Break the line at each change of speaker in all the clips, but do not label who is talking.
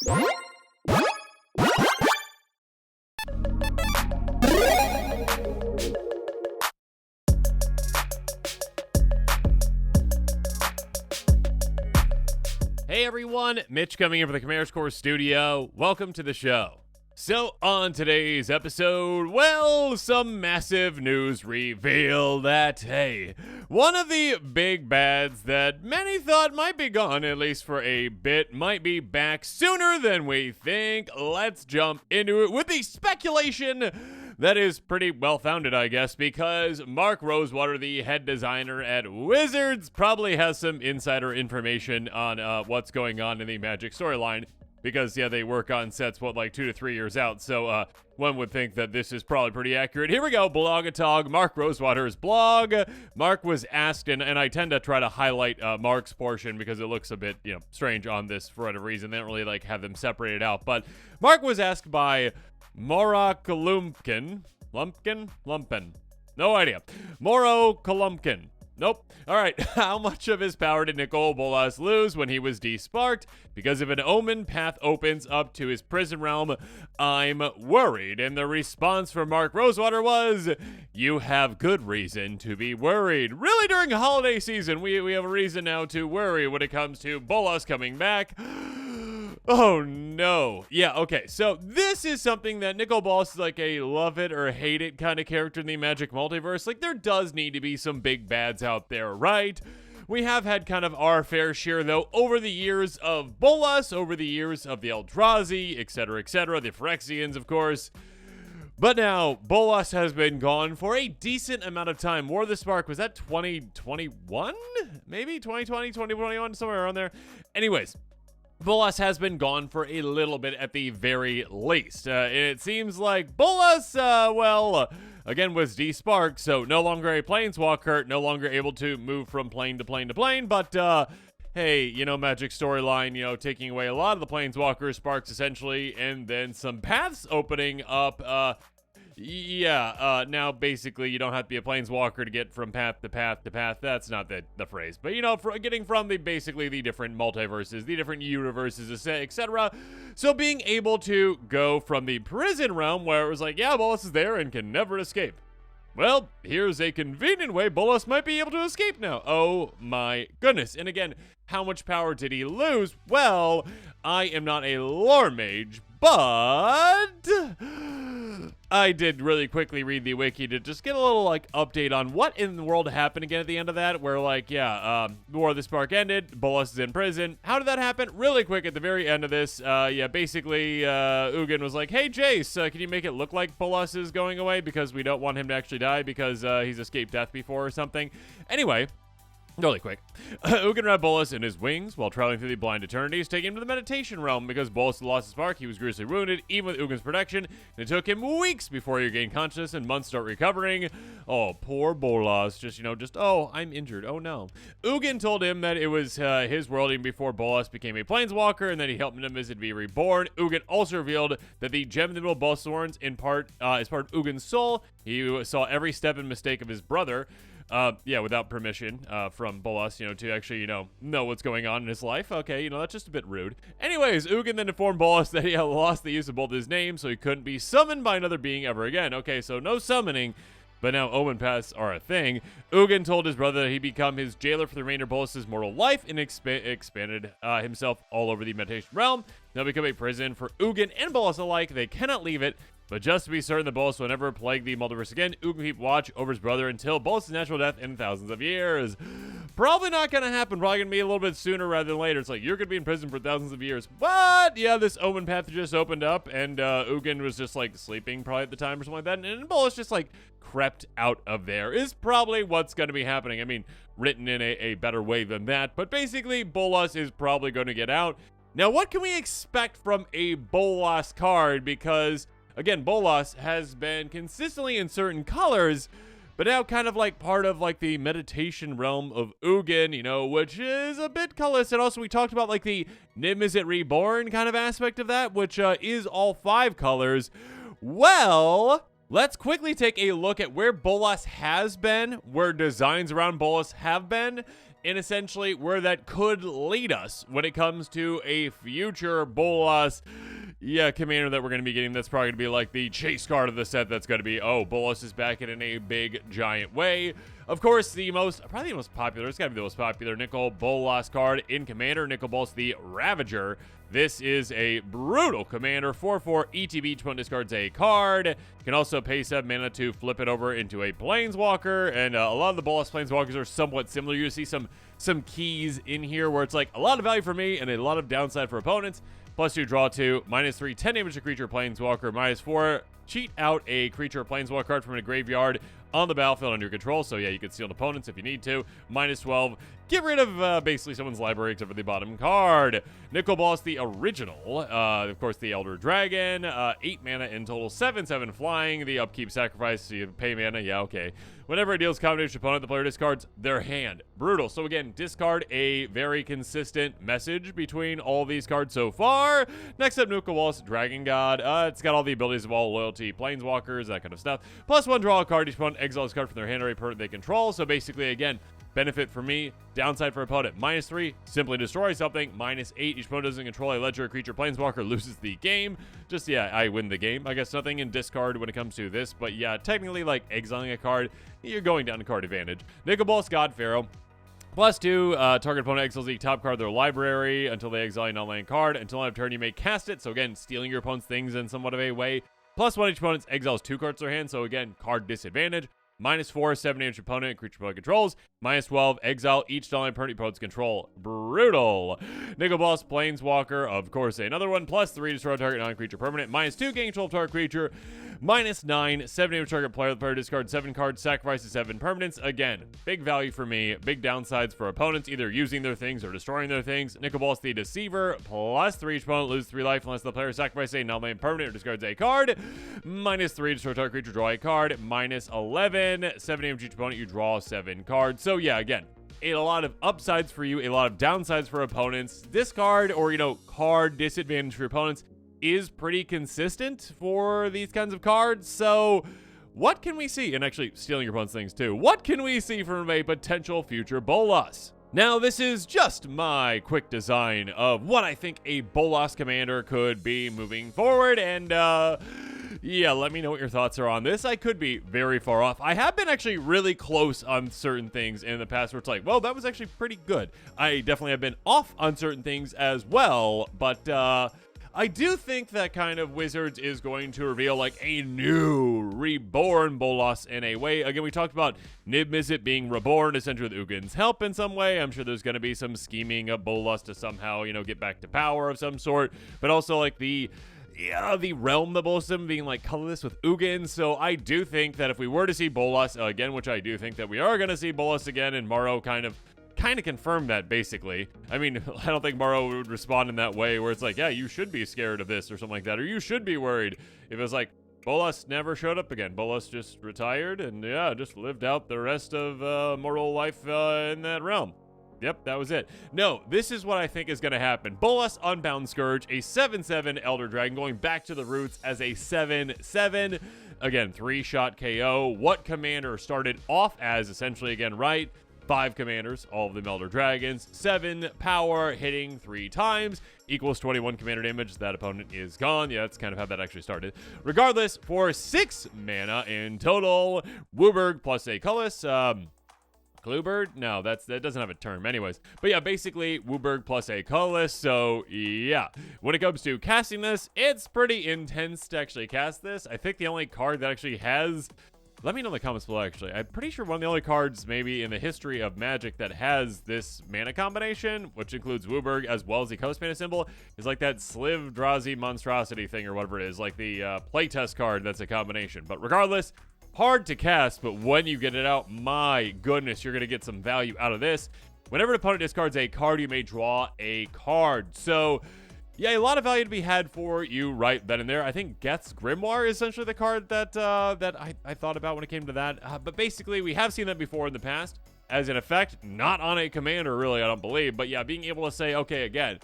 Hey everyone, Mitch coming in from the Commanders Corps studio. Welcome to the show. So on today's episode, well, some massive news reveal that, hey, one of the big bads that many thought might be gone, at least for a bit, might be back sooner than we think. Let's jump into it with the speculation that is pretty well-founded, I guess, because Mark Rosewater, the head designer at Wizards, probably has some insider information on what's going on in the Magic storyline. Because, yeah, they work on sets, like 2 to 3 years out, so one would think that this is probably pretty accurate. Here we go, Blogatog, Mark Rosewater's blog. Mark was asked, and I tend to try to highlight Mark's portion because it looks a bit, strange on this for whatever reason. They don't really, have them separated out. But Mark was asked by Mora Kolumpkin. Lumpin? No idea. Moro Kolumpkin. Nope. All right. How much of his power did Nicol Bolas lose when he was desparked? Because if an omen path opens up to his prison realm, I'm worried. And the response from Mark Rosewater was, you have good reason to be worried. Really, during holiday season, we have a reason now to worry when it comes to Bolas coming back. Oh, no. Yeah, okay. So this is something that Nicol Bolas is like a love it or hate it kind of character in the Magic multiverse. Like, there does need to be some big bads out there, right? We have had kind of our fair share, though, over the years of Bolas, over the years of the Eldrazi, etc., the Phyrexians, of course. But now, Bolas has been gone for a decent amount of time. War of the Spark, was that 2021? Maybe 2020, 2021, somewhere around there. Anyways, Bolas has been gone for a little bit at the very least. And it seems like Bolas, again, was desparked, so no longer a planeswalker, no longer able to move from plane to plane to plane, but, hey, Magic storyline, taking away a lot of the planeswalker sparks, essentially, and then some paths opening up, now basically you don't have to be a planeswalker to get from path to path to path. That's not the phrase, but getting from basically the different multiverses, the different universes, etc. So being able to go from the prison realm where it was like, yeah, Bolas is there and can never escape. Well, here's a convenient way Bolas might be able to escape now. Oh my goodness. And again, how much power did he lose? Well, I am not a lore mage, but I did really quickly read the wiki to just get a little, update on what in the world happened again at the end of that, where, the War of the Spark ended, Bolas is in prison. How did that happen? Really quick at the very end of this, basically, Ugin was like, hey, Jace, can you make it look like Bolas is going away because we don't want him to actually die because he's escaped death before or something? Anyway, really quick. Ugin wrapped Bolas in his wings while traveling through the blind eternities, taking him to the meditation realm. Because Bolas lost his spark, he was grievously wounded, even with Ugin's protection, and it took him weeks before he regained consciousness and months to start recovering. Oh, poor Bolas. Oh, I'm injured. Oh, no. Ugin told him that it was his world even before Bolas became a planeswalker, and that he helped him as it be reborn. Ugin also revealed that the gem in the middle of Bolas' thorns is part of Ugin's soul. He saw every step and mistake of his brother. Without permission from Bolas, to actually, know what's going on in his life. Okay, that's just a bit rude. Anyways, Ugin then informed Bolas that he had lost the use of both his names, so he couldn't be summoned by another being ever again. Okay, so no summoning, but now omen paths are a thing. Ugin told his brother that he'd become his jailer for the remainder of Bolas' mortal life and expanded himself all over the meditation realm. Now become a prison for Ugin and Bolas alike. They cannot leave it. But just to be certain that Bolas will never plague the multiverse again, Ugin keep watch over his brother until Bolas' natural death in thousands of years. Probably not going to happen. Probably going to be a little bit sooner rather than later. It's like, you're going to be in prison for thousands of years. But, yeah, this omen path just opened up, and Ugin was just, sleeping probably at the time or something like that. And Bolas just, crept out of there is probably what's going to be happening. I mean, written in a better way than that. But basically, Bolas is probably going to get out. Now, what can we expect from a Bolas card? Because again, Bolas has been consistently in certain colors, but now kind of part of the meditation realm of Ugin, which is a bit colorless. And also we talked about the Nim Is It Reborn kind of aspect of that, which is all 5 colors. Well, let's quickly take a look at where Bolas has been, where designs around Bolas have been, and essentially where that could lead us when it comes to a future Bolas commander that we're going to be getting. That's probably going to be like the chase card of the set. That's going to be, oh, Bolas is back in a big, giant way. Of course, probably the most popular, it's got to be the most popular Nicol Bolas card in Commander, Nicol Bolas the Ravager. This is a brutal commander, 4/4 ETB, each opponent discards a card. You can also pay 7 mana to flip it over into a Planeswalker, and a lot of the Bolas Planeswalkers are somewhat similar. You see some keys in here where it's like a lot of value for me and a lot of downside for opponents. +2, draw 2, -3, 10 damage to creature Planeswalker, -4, cheat out a creature Planeswalker card from a graveyard on the battlefield under your control. So yeah, you can steal opponents if you need to. -12, get rid of basically someone's library except for the bottom card. Nicol Bolas the original, of course the Elder Dragon, 8 mana in total, 7/7 flying. The upkeep sacrifice, so you pay mana, yeah, okay. Whenever it deals combination opponent, the player discards their hand. Brutal. So again, discard a very consistent message between all these cards so far. Next up, Nicol Bolas, Dragon God. It's got all the abilities of all loyalty, Planeswalkers, that kind of stuff. +1, draw a card. Each opponent exiles a card from their hand or a opponent they control. So basically, again, benefit for me, downside for opponent. -3, simply destroy something. -8, each opponent doesn't control a ledger, creature, Planeswalker loses the game. Just, yeah, I win the game. I guess nothing in discard when it comes to this, but yeah, technically, like, exiling a card, you're going down to card advantage. Nicol Bolas, God Pharaoh. +2, target opponent exiles the top card of their library until they exile a non-land card. Until end of turn, you may cast it. So again, stealing your opponent's things in somewhat of a way. +1, each opponent exiles 2 cards to their hand. So again, card disadvantage. -4, 7 damage opponent, creature opponent controls. -12, exile each non-land permanent opponent's control. Brutal. Nicol Bolas, Planeswalker, of course, another one. +3, destroy target non-creature permanent. -2, gain control of target creature. -9, 7 damage target player. The player discards 7 cards, sacrifices 7 permanents. Again, big value for me, big downsides for opponents, either using their things or destroying their things. Nicol Bolas the Deceiver, +3, each opponent loses 3 life unless the player sacrifices a non-land permanent or discards a card. -3, destroy target creature, draw a card. -11, 7 damage each opponent, you draw 7 cards. So yeah, again, a lot of upsides for you, a lot of downsides for opponents. Discard or, card disadvantage for opponents is pretty consistent for these kinds of cards. So what can we see? And actually stealing your opponent's things too. What can we see from a potential future Bolas? Now, this is just my quick design of what I think a Bolas commander could be moving forward. And, yeah, let me know what your thoughts are on this. I could be very far off. I have been actually really close on certain things in the past where it's like, well, that was actually pretty good. I definitely have been off on certain things as well, but, I do think that kind of Wizards is going to reveal like a new reborn Bolas in a way. Again, we talked about Niv Mizzet being reborn essentially with Ugin's help in some way. I'm sure there's going to be some scheming of Bolas to somehow, get back to power of some sort, but also like the realm of Bolasm being like colorless with Ugin. So I do think that if we were to see Bolas again, which I do think that we are going to see Bolas again, and Morrow kind of confirmed that, basically. I mean, I don't think Morrow would respond in that way where it's like, yeah, you should be scared of this or something like that, or you should be worried. If it was like, Bolas never showed up again. Bolas just retired and, yeah, just lived out the rest of mortal life in that realm. Yep, that was it. No, this is what I think is going to happen. Bolas, Unbound Scourge, a 7/7 Elder Dragon, going back to the roots as a 7/7. Again, 3-shot KO. What commander started off as, essentially, again, right? 5 commanders, all of them Elder Dragons, 7 power, hitting 3 times, equals 21 commander damage. That opponent is gone. Yeah, that's kind of how that actually started. Regardless, for 6 mana in total, Wooburg plus a colorless, Cluebird? No, that doesn't have a term anyways. But yeah, basically, Wooburg plus a colorless. So yeah, when it comes to casting this, it's pretty intense to actually cast this. I think the only card that actually has... Let me know in the comments below, actually. I'm pretty sure one of the only cards maybe in the history of Magic that has this mana combination, which includes Wooburg as well as the colorless mana symbol, is like that Slivdrazi Monstrosity thing or whatever it is, like the playtest card that's a combination. But regardless, hard to cast, but when you get it out, my goodness, you're going to get some value out of this. Whenever an opponent discards a card, you may draw a card. So... yeah, a lot of value to be had for you right then and there. I think Geth's Grimoire is essentially the card that I thought about when it came to that. But basically, we have seen that before in the past as an effect, not on a commander, really, I don't believe. But yeah, being able to say, okay, again,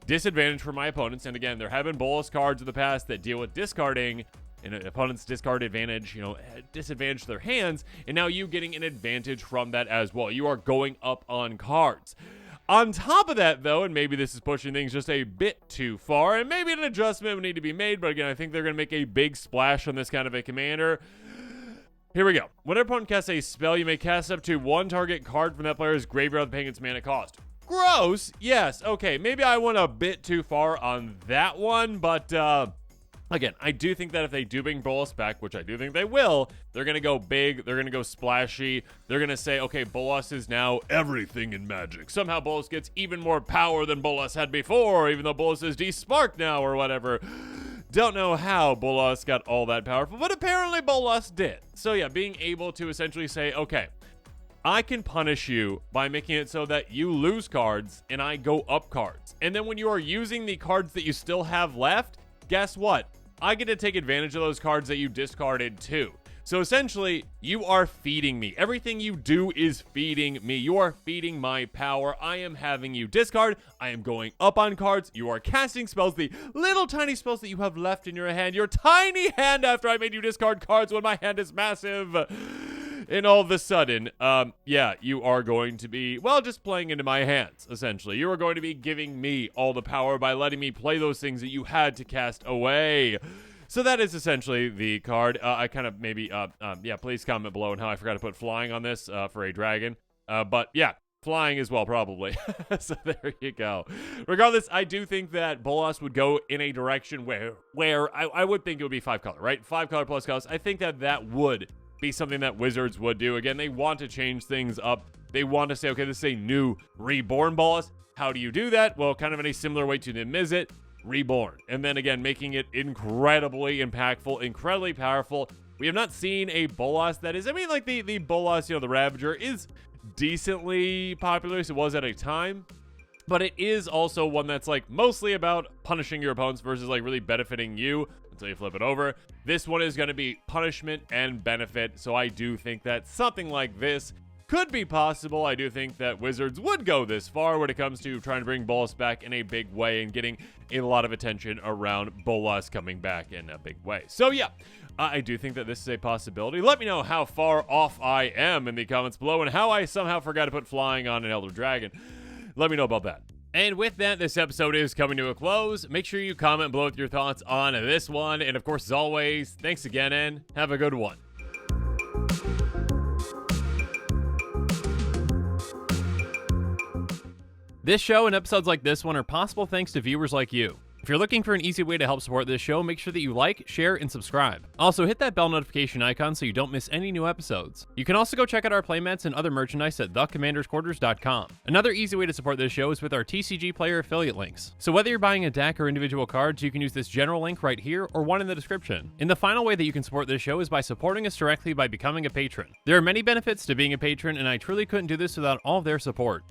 disadvantage for my opponents. And again, there have been Bolas cards in the past that deal with discarding. an opponent's discard advantage, disadvantage their hands, and now you getting an advantage from that as well. You are going up on cards. On top of that, though, and maybe this is pushing things just a bit too far, and maybe an adjustment would need to be made, but again, I think they're going to make a big splash on this kind of a commander. Here we go. When an opponent casts a spell, you may cast up to one target card from that player's graveyard without paying its mana cost. Gross! Yes, okay, maybe I went a bit too far on that one, but again, I do think that if they do bring Bolas back, which I do think they will, they're going to go big, they're going to go splashy, they're going to say, okay, Bolas is now everything in Magic. Somehow Bolas gets even more power than Bolas had before, even though Bolas is desparked now or whatever. Don't know how Bolas got all that powerful, but apparently Bolas did. So yeah, being able to essentially say, okay, I can punish you by making it so that you lose cards and I go up cards. And then when you are using the cards that you still have left, guess what? I get to take advantage of those cards that you discarded too. So essentially, you are feeding me. Everything you do is feeding me. You are feeding my power. I am having you discard. I am going up on cards. You are casting spells, the little tiny spells that you have left in your hand. Your tiny hand after I made you discard cards when my hand is massive. And all of a sudden, yeah, you are going to be, well, just playing into my hands, essentially. You are going to be giving me all the power by letting me play those things that you had to cast away. So that is essentially the card. I kind of maybe, yeah, please comment below on how I forgot to put flying on this for a dragon. But yeah, flying as well, probably. So there you go. Regardless, I do think that Bolas would go in a direction where I would think it would be 5-color, right? 5-color plus cost. I think that would be something that Wizards would do. Again, they want to change things up. They want to say, okay, this is a new reborn Bolas. How do you do that? Well, kind of in a similar way to Nimizit, reborn. And then again, making it incredibly impactful, incredibly powerful. We have not seen a Bolas that is, I mean, like the Bolas, the Ravager is decently popular, as it was at a time. But it is also one that's like mostly about punishing your opponents versus like really benefiting you until you flip it over. This one is going to be punishment and benefit. So I do think that something like this could be possible. I do think that Wizards would go this far when it comes to trying to bring Bolas back in a big way and getting a lot of attention around Bolas coming back in a big way. So yeah, I do think that this is a possibility. Let me know how far off I am in the comments below and how I somehow forgot to put flying on an Elder Dragon. Let me know about that. And with that, this episode is coming to a close. Make sure you comment below with your thoughts on this one. And of course, as always, thanks again and have a good one. This show and episodes like this one are possible thanks to viewers like you. If you're looking for an easy way to help support this show, make sure that you like, share, and subscribe. Also, hit that bell notification icon so you don't miss any new episodes. You can also go check out our playmats and other merchandise at thecommandersquarters.com. Another easy way to support this show is with our TCG player affiliate links. So whether you're buying a deck or individual cards, you can use this general link right here or one in the description. And the final way that you can support this show is by supporting us directly by becoming a patron. There are many benefits to being a patron, and I truly couldn't do this without all of their support.